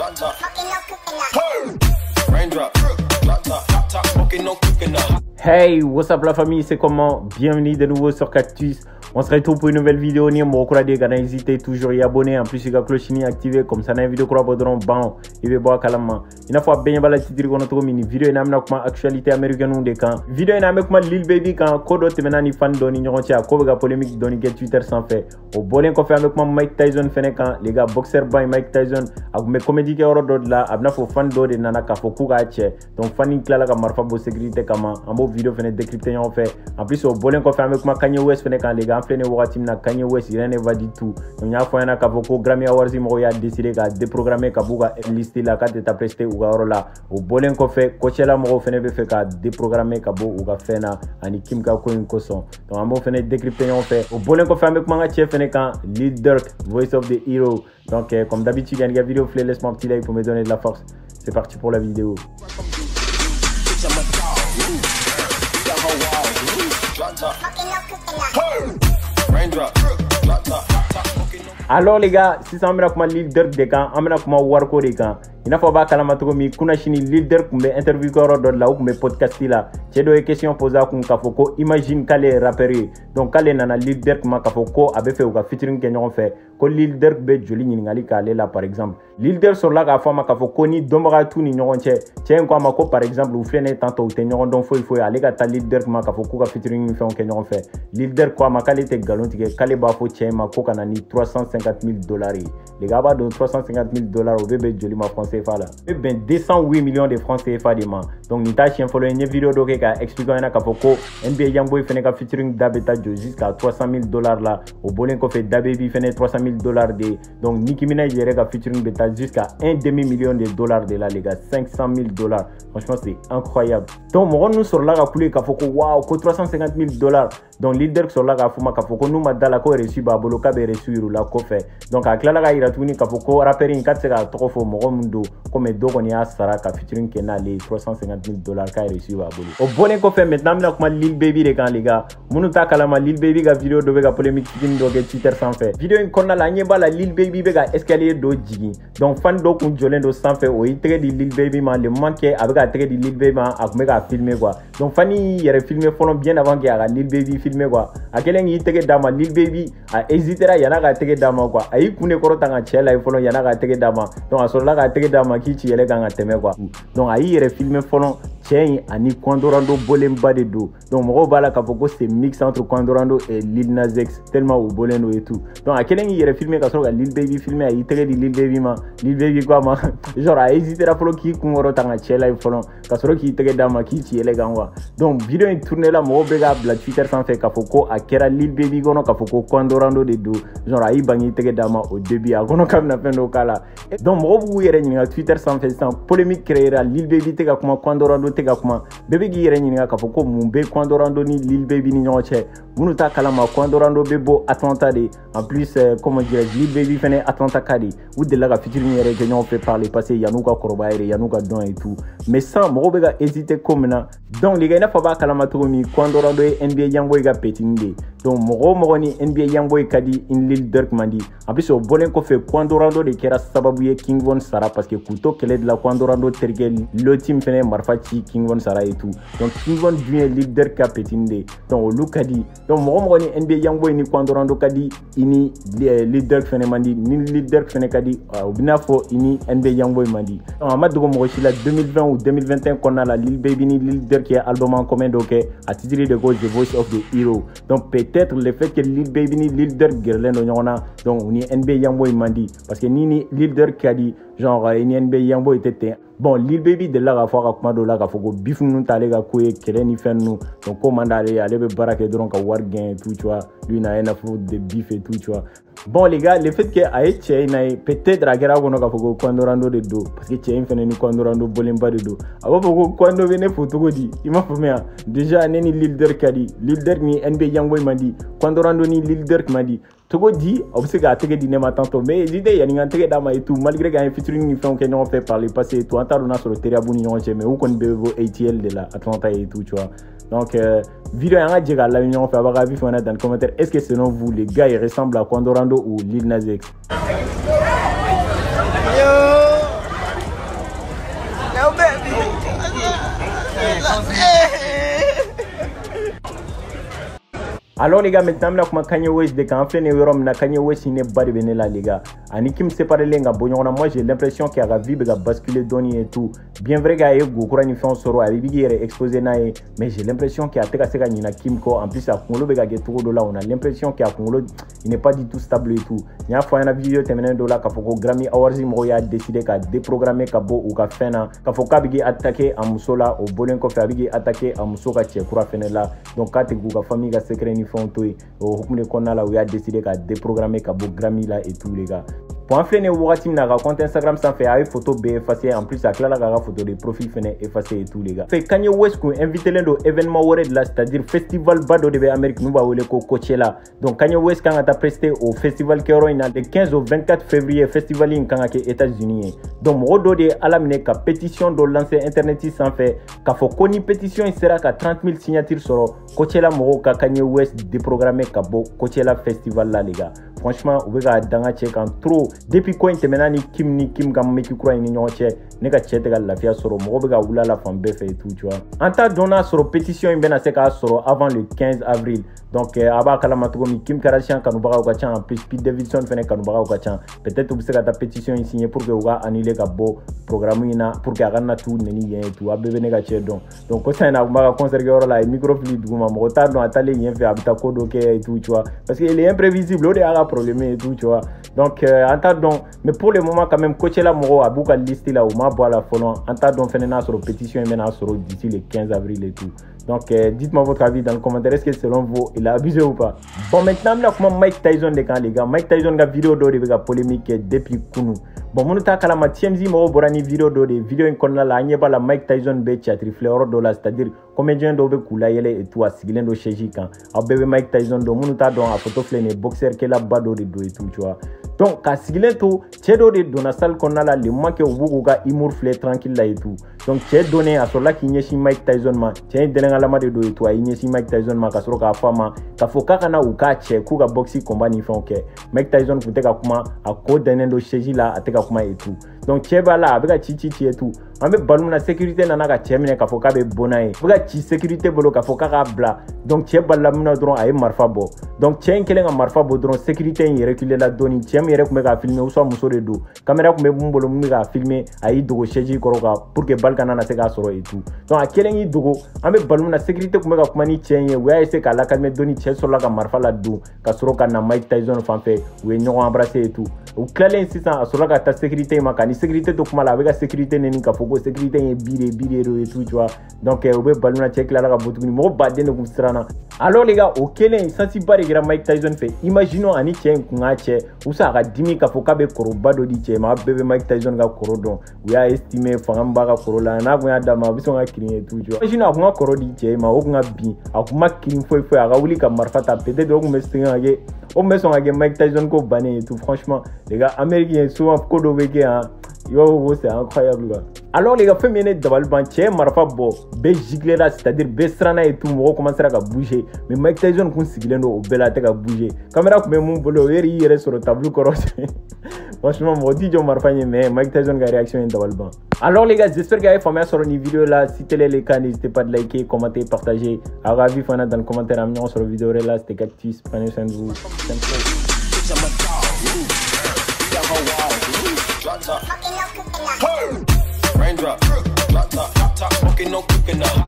drop top, raindrop, drop top, smoking no cooking up. Hey, what's up la famille, c'est comment? Bienvenue de nouveau sur Cactus. On se retrouve pour une nouvelle vidéo. Ni mo kura de gana hésiter toujours à abonner en plus la cloche ni activer comme ça na vidéo kura bodron ban il va boire kalama. Ina fois bien bala titre ko notre mini vidéo na amna kuma actualité américaine de kan. Vidéo na me kuma Lil Baby kan kodo temena ni fan doni ñon ci ko ga polémique doni get Twitter sans fait. Au bolen ko fait avec moi Mike Tyson fene kan les gars boxer by Mike Tyson ak me comédie ke oro dod la abna fo fan do de nana ka fo ku ga che. Donc fan ni kala ka marfa bo sécurité kama ambo vidéo fene décrypter ñon fait. En plus au bolen ko fait avec moi Kanye West fene kan les gars flene wakati na Kanye West il ne va du tout. Donc ya fo yana ka fo ko Grammy Awards mo ya décider ka déprogrammer ka buga lister la carte ta prester ou ga oro la. Au bolen ko fait coachela mo fene be fe ka déprogrammer ka bo ou ga fena ani Kim ka ko ko son. Donc ambo fene décrypter ñon fait. Au bolen ko fait avec moi nga chef fene kan Lil Durk Voice of the Hero. Donc comme d'habitude il y a une vidéo play laisse-moi un petit like pour me donner de la force. C'est parti pour la vidéo. Alors les gars, si ça me comme Lil Durk de kan, amena kuma warko de kan. Ina fo ba kala matogo mi kuna shini Lil Durk kumbe interview ko ro la ou kumbe podcast la. Chedo e question posa kun ka foko imagine kale rapper. Donc kale nana Lil Durk ma ka foko abe fe ou ka featuring ke ñon fait. Ko Lil Durk be joli ni ngali kale la par exemple. Lil Durk sur la ka fama ka foko ni dombara tout ni ñon che. Tien ko ma ko par exemple ou flene tanto te ñon don fo il faut aller ka ta Lil Durk ma ka foko ka featuring ni fe on ke ñon fait. Lil Durk ko ma kale te galon tige kale ba fo tien ma ko kana ni $350,000. Les gars ba do $350,000 au bébé joli ma français CFA là. Et ben 208 millions de francs CFA de man. Donc ni ta chien follow une vidéo doke ka expliquer na ka foko NBA Youngboy fene ka featuring Dabeta jo jusqu'à $300,000 là. Au bolen ko fait DaBaby fene $300,000 de. Donc Nicki Minaj yere ka featuring Beta jusqu'à $1,500,000 de là les gars, $500,000. Franchement c'est incroyable. Donc mon nous sur là ka coulé ka foko waouh ko $350,000. Donc Lil Durk sur là ka fuma ka foko nous madala ko reçu ba bolo ka be reçu la ko fait. Donc a kala ka ira tuni ka foko rapper in katse ka trofo mo mundo comme do koni a sara ka featuring kena les $350,000 ka reçu ba bolo. Au bolen ko fait maintenant na kuma Lil Baby de kan les gars. Munu ta kala ma Lil Baby ga vidéo do be ga polémique tin do ge Twitter sans fait. Vidéo in konna la nyeba la Lil Baby be ga escalier do jigi. Donc fan do kun jolen do sans fait o itre di Lil Baby ma le manque avec a tre di Lil Baby ma ak me ga filmer quoi. Donc fani yere filmer folon bien avant que a Lil Baby filmer quoi. A kelen yi tege dama Lil Baby a hésitera yana ga tege dama quoi. Ayi kune koro tanga chela folon yana ga tege dama. Donc a so la ga tege dama ki ci yele ganga teme quoi. Donc ayi yere filmer folon tien ani Kwandorando bolemba de do. Donc mo bala ka foko c'est mix entre Kwandorando et Lil Nas X tellement au bolendo et tout. Donc a kelen yere filmer ka so ga Lil Baby filmer ayi tege di Lil Baby ma Lil Baby quoi ma genre a hésitera folon ki kungoro tanga chela folon ka so ki tege dama ki ci yele ganga. Donc vidéo in tourner la mo be ga la Twitter sans fait ka foko a kera Lil Baby gono ka foko Kwandorando de do. Genre ayi bangi tege dama au début a gono kam na pendo kala. Donc mo bu yere ni Twitter sans fait sans polémique créera Lil Baby tega kuma Kwandorando tega kuma bébé gi yere ni ka foko mumbe Kwandorando ni Lil Baby ni ñoche munu ta kala ma Kwandorando bebo Atlanta de en plus comment dire Lil Baby fene Atlanta kadi ou de la ka featuring yere que ñon fait parler passer Yanuka Koroba yere Yanuka don et tout mais sans mo be ga hésiter comme na donc les gars na fa ba kala ma to mi Kwandorando et NBA Youngboy ga petinde donc mo ni NBA Youngboy kadi in Lil Durk mandi en plus au bolen ko fait Kwandorando de kera sababu ye King Von Sara parce que kuto kele de la Kwandorando tergel le team fene marfachi King Von Sara et tout donc King Von duye Lil Durk ka petinde donc lu kadi donc mo ni NBA Youngboy ni Kwandorando kadi ini Lil Durk fene mandi ni Lil Durk fene kadi obina fo ini NBA Youngboy mandi donc amadu mo ci la 2020 ou 2021 qu'on a la Lil Baby ni Lil Durk qui est album en commun donc a titre de go The Voice of the Hero donc peut-être le fait que Lil Baby ni Lil Durk gerlen do ñona donc ni NBA Youngboy mandi parce que ni Lil Durk kadi genre ni NBA Youngboy était bon Lil Baby de la fois ka do la ka foko bif nu tale ga ko e kere ni fen nu donc commandale ale be barake donc ka war gain tout tu vois lui na ena fo de bif et tout tu vois. Bon les gars, le fait que aye tche na peut-être agera gono ka foko Kwandorando de do parce que tche fene ni Kwandorando bolemba de do abo foko Kwando vene photo godi ima fumea déjà neni Lil Durk kadi Lil Durk ni NBA Youngboy mandi Kwandorando ni Lil Durk mandi Togo dit obsega tege di nema tanto mais l'idée ya ninga tege dama et tout malgré gagne featuring ni fait qu'on fait par le passé tout entendre na sur le terrain buni non mais ou kon bebo ATL de la Atlanta et tout tu vois. Donc vidéo yanga djega la union fait avoir avis dans le commentaire est-ce que selon vous les gars ils ressemblent à Kwandorando ou Lil Nas X? Alors les gars, maintenant on Kanye West de quand Kanye West il n'est pas de là les gars. Ani Kim séparé les gars, moi j'ai l'impression qu'il y a la vie va basculer Donny et tout. Bien vrai qu'il y a eu Gokura ni fait un soro, il est exposé nae, mais j'ai l'impression qu'il y a teka seka ni na Kim ko. En plus à Congolo bega getoro dollar, on a l'impression qu'il y a Congolo il n'est pas du tout stable et tout. Il y a fois une vidéo terminée dollar kafoko Grammy Awards mo a décidé qu'à déprogrammer kabo ou ka fena, kafoka bigi attaquer à Musola au Bolen ko fait bigi attaquer à Musoka Tchekura fenela. Donc quand Guga famille ga secret ni fontoy au hukumne konna la où il a décidé qu'à déprogrammer kabo Grammy là et tout les gars. Pour en faire un compte Instagram sans faire une photo effacée en plus à la photo de profil effacé et tout les gars. Fait Kanye West qu'on invité l'un événement là, c'est-à-dire festival bado de Amérique nous va où Coachella. Donc Kanye West quand a presté au festival qui aura le 15 au 24 février festival in quand États-Unis. Donc rodo de alamine ka pétition de lancer internet sans fait ka faut koni pétition il sera qu'à 30 000 signatures sur Coachella moro ka Kanye West déprogrammé ka bo Coachella festival là les gars. Franchement, vous avez un check en trop. Depuis quand il ni Kim gam meki kura ni nyoche nega chete gal la fia soro mo bega wula la fan befe et tout tu vois. Anta dona soro pétition imbena seka soro avant le 15 avril. Donc aba kala matugo mi Kim Kardashian kanu baga ukachan en plus Pete Davidson fene kanu baga ukachan. Peut-être vous sera ta pétition signer pour que uga annuler ka bo programme ina pour que agana tout neni yen et tout abebe nega che donc ko ça na baga conserver oro la microfilm duguma mo ta don atale yen fait habita kodo ke et tout tu vois parce qu'il est imprévisible au de problème et tout tu vois. Donc donc mais pour le moment quand même Coachella moro a beaucoup listé là où ma bois la follow en donc fenena sur pétition et maintenant sur d'ici le 15 avril et tout. Donc dites-moi votre avis dans le commentaire, est-ce que selon vous il a abusé ou pas. Bon maintenant là comment Mike Tyson de quand les gars Mike Tyson ga vidéo do de polémique depuis kunu. Bon mon ta kala ma TMZ mo borani vidéo do de vidéo en konna la nyeba la Mike Tyson be chatri fleur do la c'est-à-dire comédien do be kula yele et tout asigilen do cheji kan a bebe Mike Tyson do mon ta don a photo flene boxer ke la bado de do et tout tu vois. Donc à sigilen to chedo de dona sal konna la le manque au bugu ga imur flé tranquille là et tout. Donc che donné à sola ki nyeshi Mike Tyson ma che delenga la ma de do et tout a nyeshi Mike Tyson ma ka soro ka fama ka foka kana u ka che ku ga boxi combat ni fon ke Mike Tyson kuteka kuma a ko denen do cheji la ateka kuma et tout. Donc cheba la avec chichi et tout. On be balum na sécurité nana ka chemine ka foka be bonaye. Avec chi sécurité bolo ka foka ka bla. Donc cheba la muna dron ay marfa bo. Donc chen kelen nga marfa bo dron sécurité y reculer la doni chem yere kuma ka filmer ou so muso de do. Caméra kuma bumbolo mu ka filmer ay dogo cheji koroka pour que balkana na se ka soro et tout. Donc a kelen yi dogo on be balum na sécurité kuma ka kuma ni chen ye we ay se ka la kalme doni chen so la ka marfa la do ka soro ka na Mike Tyson fanfe we ñoko embrasser et tout. Ou clalen 600 a soro ka ta sécurité ma ka ni sécurité to kuma la avec sécurité neni ka fogo sécurité est bidé et tout tu vois. Donc au be baluna check la ka botu ni mo badde ne kum strana. Alors les gars, ok les sensi pas de Mike Tyson fait. Imaginons ani tien kunga che ou ça ga dimi ka foka be koro bado di che ma bebe Mike Tyson ga koro don. We a estimé fanga ga koro la na ga dama biso ga kirin et tout tu vois. Imaginons kunga koro di che ma o kunga bi akuma kirin foi aga wuli ka marfata peut-être o me stinga ge o me son ga Mike Tyson ko bané et tout franchement les gars américains souvent kodo weke hein. Yo, c'est incroyable gars. Alors les gars, fait mener d'abord le marfa bo, be gigle là, c'est-à-dire be strana et tout, mo commencer à bouger. Mais Mike Tyson kun sigilendo au bela te ka bouger. Caméra comme mon bolo, il reste sur le tableau corrosé. Franchement, mon dit jo marfa mais Mike Tyson ga réaction d'abord. Alors les gars, j'espère que vous avez formé sur une vidéo là. Si tel est le cas, n'hésitez pas à liker, commenter, partager. À ravi fana dans le commentaire amenant sur la vidéo là, c'était Cactus, prenez soin de vous. Raindrop, drop top, fucking no cooking up.